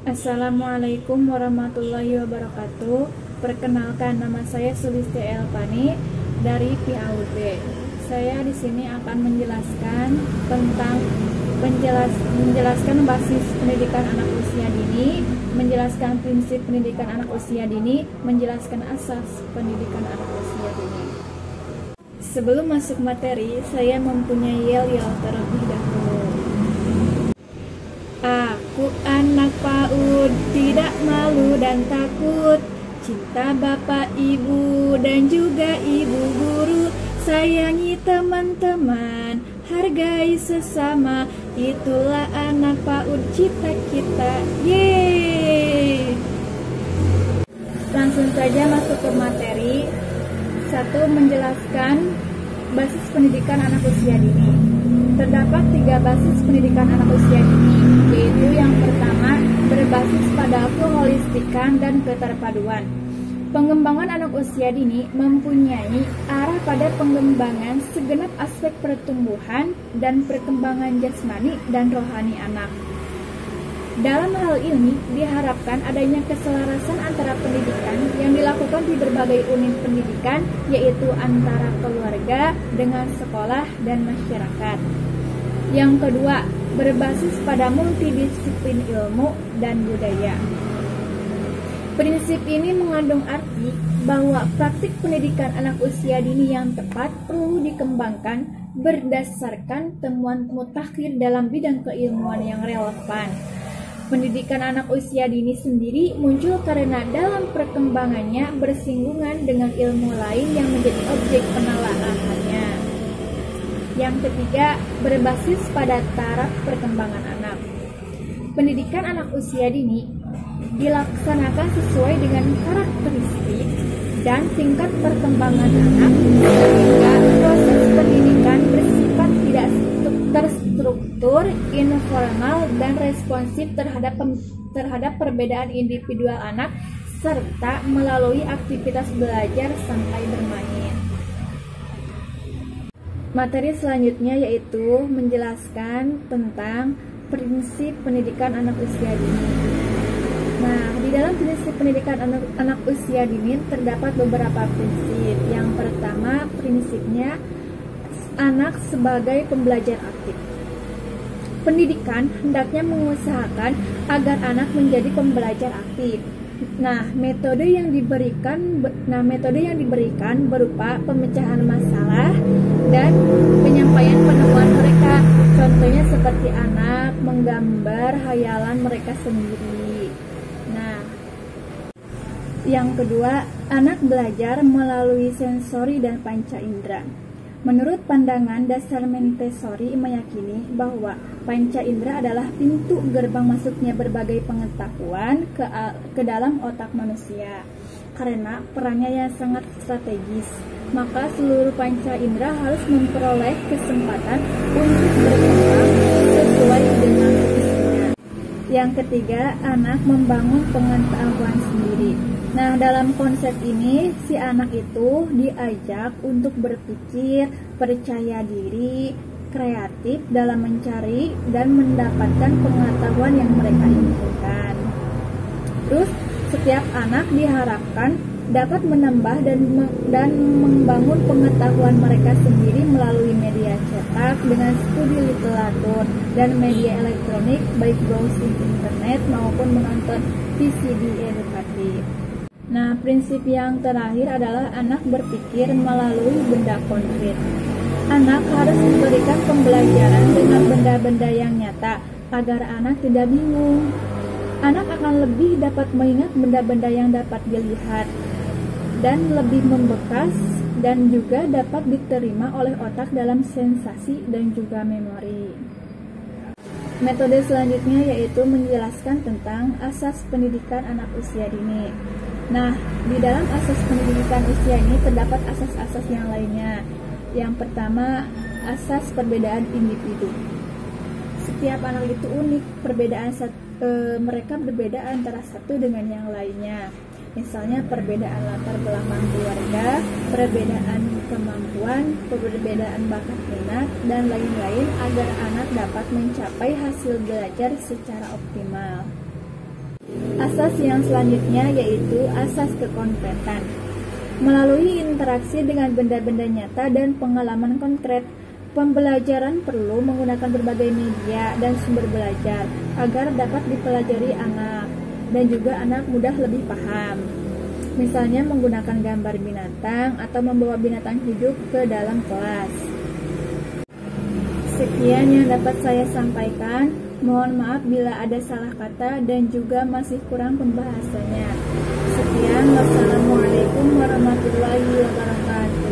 Assalamualaikum warahmatullahi wabarakatuh. Perkenalkan, nama saya Sulistia Elpani dari PAUD. Saya di sini akan menjelaskan tentang menjelaskan basis pendidikan anak usia dini, menjelaskan prinsip pendidikan anak usia dini, menjelaskan asas pendidikan anak usia dini. Sebelum masuk materi, saya mempunyai yel-yel terlebih dahulu. Aku anak PAUD, tidak malu dan takut, cinta bapak ibu dan juga ibu guru, sayangi teman-teman, hargai sesama, itulah anak PAUD cita-cita. Yeay! Langsung saja masuk ke materi. 1. Menjelaskan basis pendidikan anak usia dini. Terdapat 3 basis pendidikan anak usia dini, yaitu yang pertama, berbasis pada keholistikan dan keterpaduan. Pengembangan anak usia dini mempunyai arah pada pengembangan segenap aspek pertumbuhan dan perkembangan jasmani dan rohani anak. Dalam hal ini, diharapkan adanya keselarasan antara pendidikan yang dilakukan di berbagai unit pendidikan, yaitu antara keluarga dengan sekolah dan masyarakat. Yang kedua, berbasis pada multidisiplin ilmu dan budaya. Prinsip ini mengandung arti bahwa praktik pendidikan anak usia dini yang tepat perlu dikembangkan berdasarkan temuan mutakhir dalam bidang keilmuan yang relevan. Pendidikan anak usia dini sendiri muncul karena dalam perkembangannya bersinggungan dengan ilmu lain yang menjadi objek penelaahannya. Yang ketiga, berbasis pada taraf perkembangan anak. Pendidikan anak usia dini dilaksanakan sesuai dengan karakteristik dan tingkat perkembangan anak, sehingga proses pendidikan bersifat tidak terstruktur, informal, dan responsif terhadap perbedaan individual anak, serta melalui aktivitas belajar sampai bermain. Materi selanjutnya yaitu menjelaskan tentang prinsip pendidikan anak usia dini. Nah, di dalam prinsip pendidikan anak usia dini terdapat beberapa prinsip. Yang pertama, prinsipnya anak sebagai pembelajar aktif. Pendidikan hendaknya mengusahakan agar anak menjadi pembelajar aktif. Nah, metode yang diberikan berupa pemecahan masalah dan penyampaian penemuan mereka. Contohnya seperti anak menggambar hayalan mereka sendiri. Nah, yang kedua, anak belajar melalui sensori dan panca indera. Menurut pandangan dasar Montessori meyakini bahwa panca indera adalah pintu gerbang masuknya berbagai pengetahuan ke dalam otak manusia. Karena perannya yang sangat strategis, maka seluruh panca indera harus memperoleh kesempatan untuk berkembang sesuai dengan fungsinya. Yang ketiga, anak membangun pengetahuan sendiri. Nah, dalam konsep ini, si anak itu diajak untuk berpikir, percaya diri, kreatif dalam mencari dan mendapatkan pengetahuan yang mereka inginkan. Terus, setiap anak diharapkan dapat menambah dan membangun pengetahuan mereka sendiri melalui media cetak dengan studi literatur dan media elektronik, baik browsing internet maupun menonton VCD edukatif. Nah, prinsip yang terakhir adalah anak berpikir melalui benda konkret. Anak harus diberikan pembelajaran dengan benda-benda yang nyata agar anak tidak bingung. Anak akan lebih dapat mengingat benda-benda yang dapat dilihat dan lebih membekas dan juga dapat diterima oleh otak dalam sensasi dan juga memori. Metode selanjutnya yaitu menjelaskan tentang asas pendidikan anak usia dini. Nah, di dalam asas pendidikan usia ini terdapat asas-asas yang lainnya. Yang pertama, asas perbedaan individu. Setiap anak itu unik, mereka berbeda antara satu dengan yang lainnya. Misalnya perbedaan latar belakang keluarga, perbedaan kemampuan, perbedaan bakat minat, dan lain-lain agar anak dapat mencapai hasil belajar secara optimal. Asas yang selanjutnya yaitu asas kekonkretan. Melalui interaksi dengan benda-benda nyata dan pengalaman konkret, pembelajaran perlu menggunakan berbagai media dan sumber belajar agar dapat dipelajari anak dan juga anak mudah lebih paham. Misalnya menggunakan gambar binatang atau membawa binatang hidup ke dalam kelas. Sekian yang dapat saya sampaikan. Mohon maaf bila ada salah kata dan juga masih kurang pembahasannya. Sekian, wassalamualaikum warahmatullahi wabarakatuh.